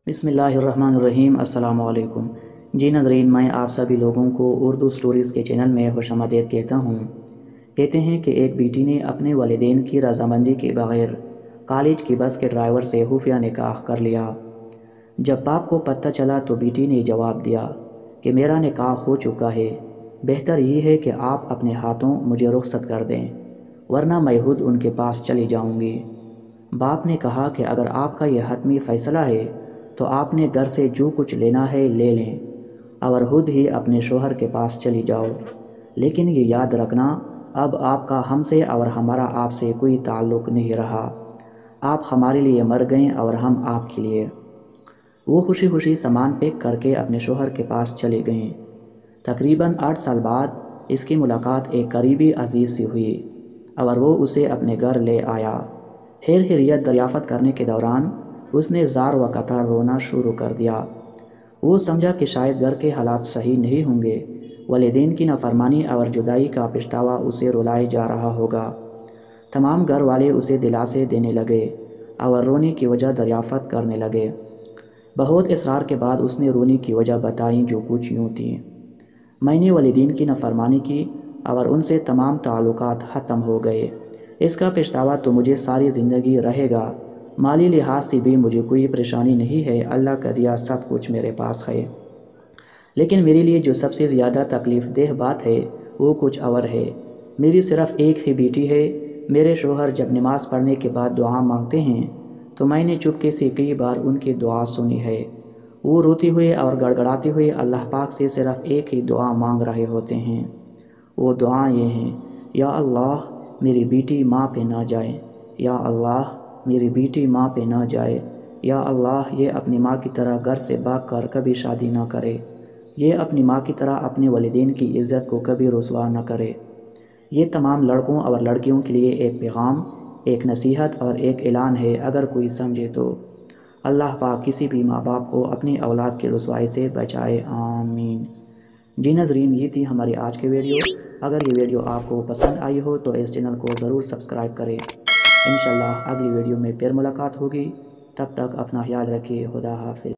بسم اللہ الرحمن الرحیم۔ السلام علیکم جی ناظرین، میں آپ سبھی لوگوں کو اردو سٹوریز کے چینل میں خوش آمدید کہتا ہوں۔ کہتے ہیں کہ ایک بیٹی نے اپنے والدین کی رضامندی کے بغیر کالج کی بس کے ڈرائیور سے خفیہ نکاح کر لیا۔ جب باپ کو پتہ چلا تو بیٹی نے جواب دیا کہ میرا نکاح ہو چکا ہے، بہتر یہ ہے کہ آپ اپنے ہاتھوں مجھے رخصت کر دیں، ورنہ میں خود ان کے پاس چلی جاؤں گی۔ باپ نے کہا کہ اگر آپ کا یہ حتمی فیصلہ ہے تو آپ نے گھر سے جو کچھ لینا ہے لے لیں اور خود ہی اپنے شوہر کے پاس چلی جاؤ، لیکن یہ یاد رکھنا اب آپ کا ہم سے اور ہمارا آپ سے کوئی تعلق نہیں رہا، آپ ہمارے لیے مر گئیں اور ہم آپ کے لیے۔ وہ خوشی خوشی سامان پیک کر کے اپنے شوہر کے پاس چلی گئیں۔ تقریباً 8 سال بعد اس کی ملاقات ایک قریبی عزیز سے ہوئی اور وہ اسے اپنے گھر لے آیا۔ خیریت دریافت کرنے کے دوران اس نے زار و قطار رونا شروع کر دیا۔ وہ سمجھا کہ شاید گھر کے حالات صحیح نہیں ہوں گے، والدین کی نافرمانی اور جدائی کا پچھتاوا اسے رلائے جا رہا ہوگا۔ تمام گھر والے اسے دلاسے دینے لگے اور رونے کی وجہ دریافت کرنے لگے۔ بہت اصرار کے بعد اس نے رونے کی وجہ بتائی، جو کچھ یوں تھی: میں نے والدین کی نافرمانی کی اور ان سے تمام تعلقات ختم ہو گئے، اس کا پچھتاوا تو مجھے ساری زندگی رہے گا۔ مالی لحاظ سے بھی مجھے کوئی پریشانی نہیں ہے، اللہ کا دیا سب کچھ میرے پاس ہے، لیکن میرے لیے جو سب سے زیادہ تکلیف دہ بات ہے وہ کچھ اور ہے۔ میری صرف ایک ہی بیٹی ہے۔ میرے شوہر جب نماز پڑھنے کے بعد دعا مانگتے ہیں تو میں نے چپکے سے کئی بار ان کی دعا سنی ہے۔ وہ روتے ہوئے اور گڑ گڑاتے ہوئے اللہ پاک سے صرف ایک ہی دعا مانگ رہے ہوتے ہیں۔ وہ دعائیں یہ ہیں: یا اللہ میری بیٹی ماں پہ نہ جائے، یا اللہ میری بیٹی ماں پہ نہ جائے، یا اللہ یہ اپنی ماں کی طرح گھر سے بھاگ کر کبھی شادی نہ کرے، یہ اپنی ماں کی طرح اپنے والدین کی عزت کو کبھی رسوا نہ کرے۔ یہ تمام لڑکوں اور لڑکیوں کے لیے ایک پیغام، ایک نصیحت اور ایک اعلان ہے، اگر کوئی سمجھے تو۔ اللہ پاک کسی بھی ماں باپ کو اپنی اولاد کی رسوائی سے بچائے، آمین۔ جی ناظرین، یہ تھی ہماری آج کی ویڈیو۔ اگر یہ ویڈیو آپ کو پسند آئی ہو تو اس چینل کو ضرور سبسکرائب کریں۔ انشاءاللہ اگلی ویڈیو میں پھر ملاقات ہوگی، تب تک اپنا خیال رکھیے۔ خدا حافظ۔